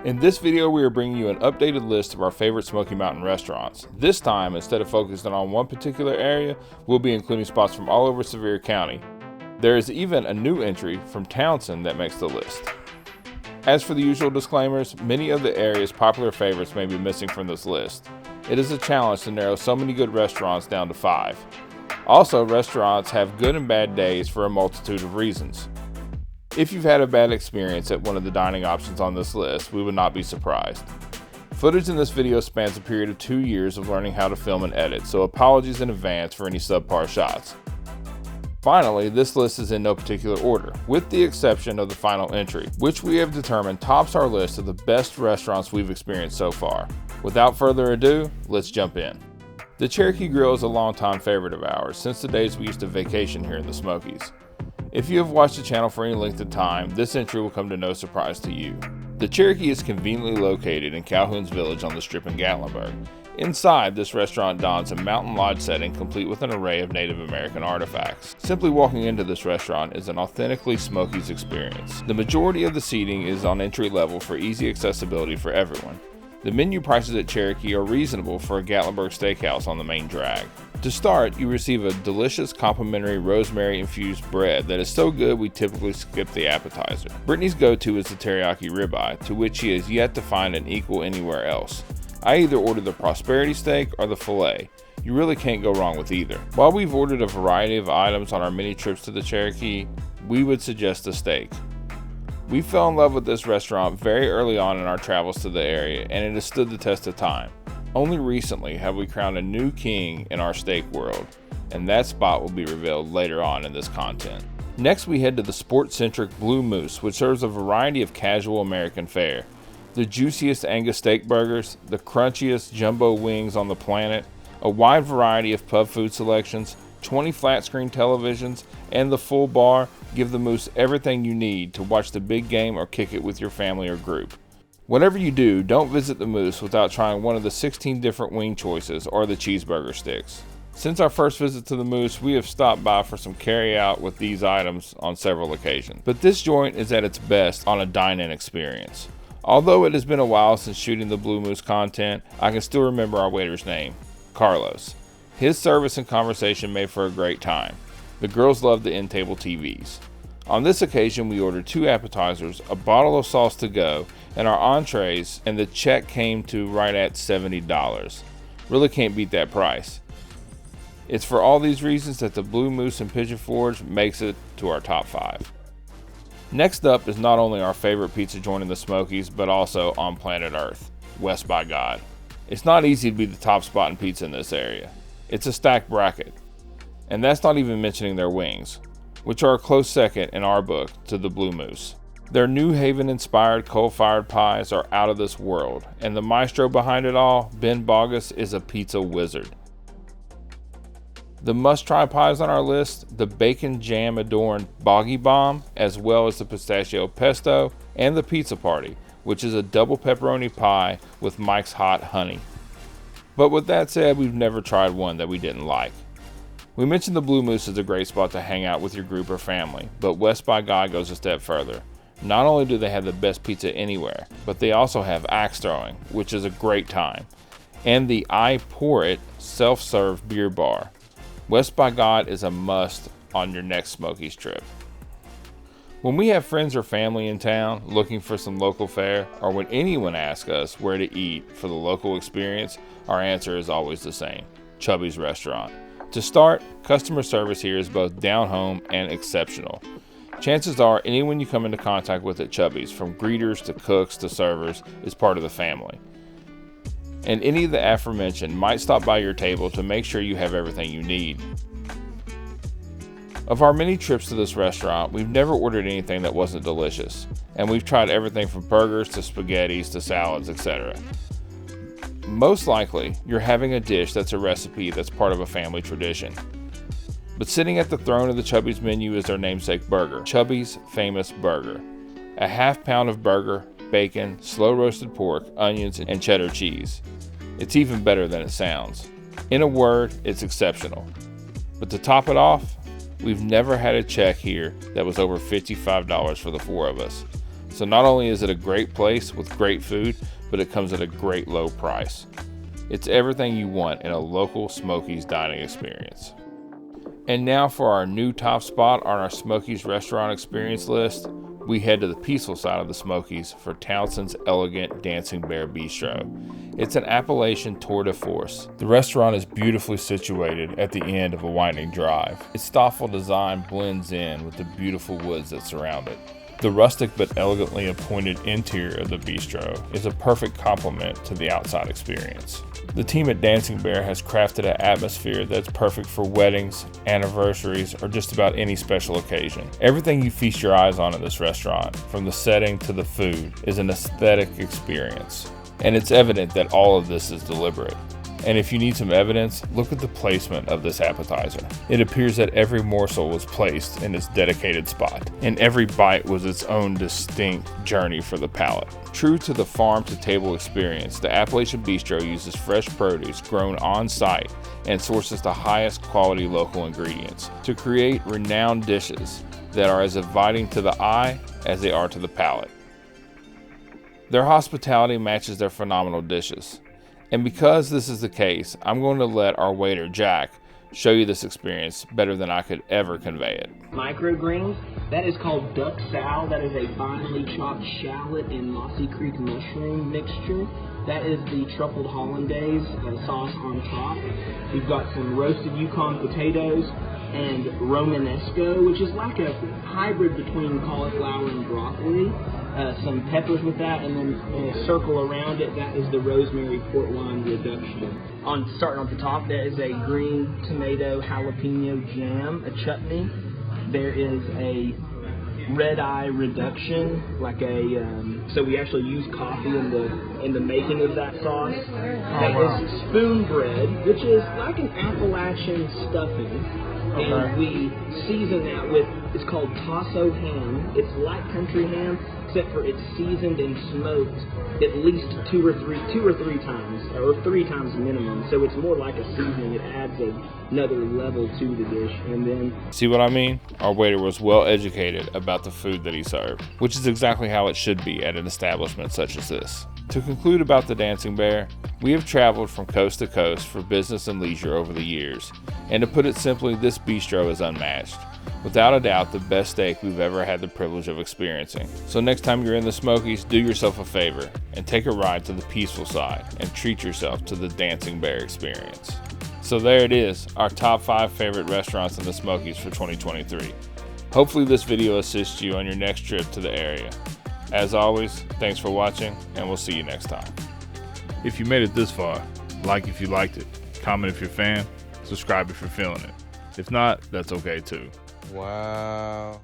In this video, we are bringing you an updated list of our favorite Smoky Mountain restaurants. This time, instead of focusing on one particular area, we'll be including spots from all over Sevier County. There is even a new entry from Townsend that makes the list. As for the usual disclaimers, many of the area's popular favorites may be missing from this list. It is a challenge to narrow so many good restaurants down to 5. Also, restaurants have good and bad days for a multitude of reasons. If you've had a bad experience at one of the dining options on this list, we would not be surprised. Footage in this video spans a period of 2 years of learning how to film and edit, so apologies in advance for any subpar shots. Finally, this list is in no particular order, with the exception of the final entry, which we have determined tops our list of the best restaurants we've experienced so far. Without further ado, let's jump in. The Cherokee Grill is a longtime favorite of ours, since the days we used to vacation here in the Smokies. If you have watched the channel for any length of time, this entry will come to no surprise to you. The Cherokee is conveniently located in Calhoun's Village on the Strip in Gatlinburg. Inside, this restaurant dons a mountain lodge setting complete with an array of Native American artifacts. Simply walking into this restaurant is an authentically Smokies experience. The majority of the seating is on entry level for easy accessibility for everyone. The menu prices at Cherokee are reasonable for a Gatlinburg steakhouse on the main drag. To start, you receive a delicious complimentary rosemary-infused bread that is so good we typically skip the appetizer. Brittany's go-to is the teriyaki ribeye, to which she has yet to find an equal anywhere else. I either order the prosperity steak or the filet. You really can't go wrong with either. While we've ordered a variety of items on our many trips to the Cherokee, we would suggest the steak. We fell in love with this restaurant very early on in our travels to the area, and it has stood the test of time. Only recently have we crowned a new king in our steak world, and that spot will be revealed later on in this content. Next, we head to the sport-centric Blue Moose, which serves a variety of casual American fare. The juiciest Angus steak burgers, the crunchiest jumbo wings on the planet, a wide variety of pub food selections, 20 flat-screen televisions, and the full bar give the Moose everything you need to watch the big game or kick it with your family or group. Whatever you do, don't visit the Moose without trying one of the 16 different wing choices or the cheeseburger sticks. Since our first visit to the Moose, we have stopped by for some carry-out with these items on several occasions. But this joint is at its best on a dine-in experience. Although it has been a while since shooting the Blue Moose content, I can still remember our waiter's name, Carlos. His service and conversation made for a great time. The girls loved the in-table TVs. On this occasion, we ordered 2 appetizers, a bottle of sauce to go, and our entrees, and the check came to right at $70. Really can't beat that price. It's for all these reasons that the Blue Moose and Pigeon Forge makes it to our top 5. Next up is not only our favorite pizza joint in the Smokies, but also on planet Earth, West by God. It's not easy to be the top spot in pizza in this area. It's a stacked bracket. And that's not even mentioning their wings, which are a close second in our book to the Blue Moose. Their New Haven-inspired coal-fired pies are out of this world, and the maestro behind it all, Ben Bogus, is a pizza wizard. The must-try pies on our list, the bacon jam-adorned Boggy Bomb, as well as the pistachio pesto, and the Pizza Party, which is a double pepperoni pie with Mike's Hot Honey. But with that said, we've never tried one that we didn't like. We mentioned the Blue Moose is a great spot to hang out with your group or family, but West by God goes a step further. Not only do they have the best pizza anywhere, but they also have axe throwing, which is a great time, and the I Pour It self-serve beer bar. West by God is a must on your next Smokies trip. When we have friends or family in town looking for some local fare, or when anyone asks us where to eat for the local experience, our answer is always the same: Chubbys restaurant. To start, customer service here is both down home and exceptional. Chances are anyone you come into contact with at Chubbys, from greeters to cooks to servers, is part of the family. And any of the aforementioned might stop by your table to make sure you have everything you need. Of our many trips to this restaurant, we've never ordered anything that wasn't delicious, and we've tried everything from burgers to spaghettis to salads, etc. Most likely, you're having a dish that's a recipe that's part of a family tradition. But sitting at the throne of the Chubbys menu is their namesake burger, Chubbys' famous burger. A half pound of burger, bacon, slow roasted pork, onions, and cheddar cheese. It's even better than it sounds. In a word, it's exceptional. But to top it off, we've never had a check here that was over $55 for the 4 of us. So not only is it a great place with great food, but it comes at a great low price. It's everything you want in a local Smokies dining experience. And now for our new top spot on our Smokies restaurant experience list, we head to the peaceful side of the Smokies for Townsend's elegant Dancing Bear Bistro. It's an Appalachian tour de force. The restaurant is beautifully situated at the end of a winding drive. Its thoughtful design blends in with the beautiful woods that surround it. The rustic but elegantly appointed interior of the bistro is a perfect complement to the outside experience. The team at Dancing Bear has crafted an atmosphere that's perfect for weddings, anniversaries, or just about any special occasion. Everything you feast your eyes on at this restaurant, from the setting to the food, is an aesthetic experience. And it's evident that all of this is deliberate. And if you need some evidence, look at the placement of this appetizer. It appears that every morsel was placed in its dedicated spot, and every bite was its own distinct journey for the palate. True to the farm-to-table experience, the Appalachian Bistro uses fresh produce grown on-site and sources the highest quality local ingredients to create renowned dishes that are as inviting to the eye as they are to the palate. Their hospitality matches their phenomenal dishes. And because this is the case, I'm going to let our waiter, Jack, show you this experience better than I could ever convey it. Microgreens, that is called duck sal. That is a finely chopped shallot and mossy creek mushroom mixture. That is the truffled hollandaise sauce on top. We've got some roasted Yukon potatoes and Romanesco, which is like a hybrid between cauliflower and broccoli. Some peppers with that, and then in a circle around it, that is the rosemary port wine reduction. Starting on the top, there is a green tomato jalapeno jam, a chutney. There is a red eye reduction, so we actually use coffee in the making of that sauce. That is spoon bread, which is like an Appalachian stuffing. And we season that with, it's called tasso ham. It's like country ham, except for it's seasoned and smoked at least two or three times, or 3 times minimum. So it's more like a seasoning. It adds another level to the dish. And then, see what I mean? Our waiter was well educated about the food that he served, which is exactly how it should be at an establishment such as this. To conclude about the Dancing Bear, we have traveled from coast to coast for business and leisure over the years, and to put it simply, this bistro is unmatched. Without a doubt, the best steak we've ever had the privilege of experiencing. So next time you're in the Smokies, do yourself a favor and take a ride to the peaceful side and treat yourself to the Dancing Bear experience. So there it is, our top 5 favorite restaurants in the Smokies for 2023. Hopefully this video assists you on your next trip to the area. As always, thanks for watching, and we'll see you next time. If you made it this far, like if you liked it, comment if you're a fan, subscribe if you're feeling it. If not, that's okay too. Wow.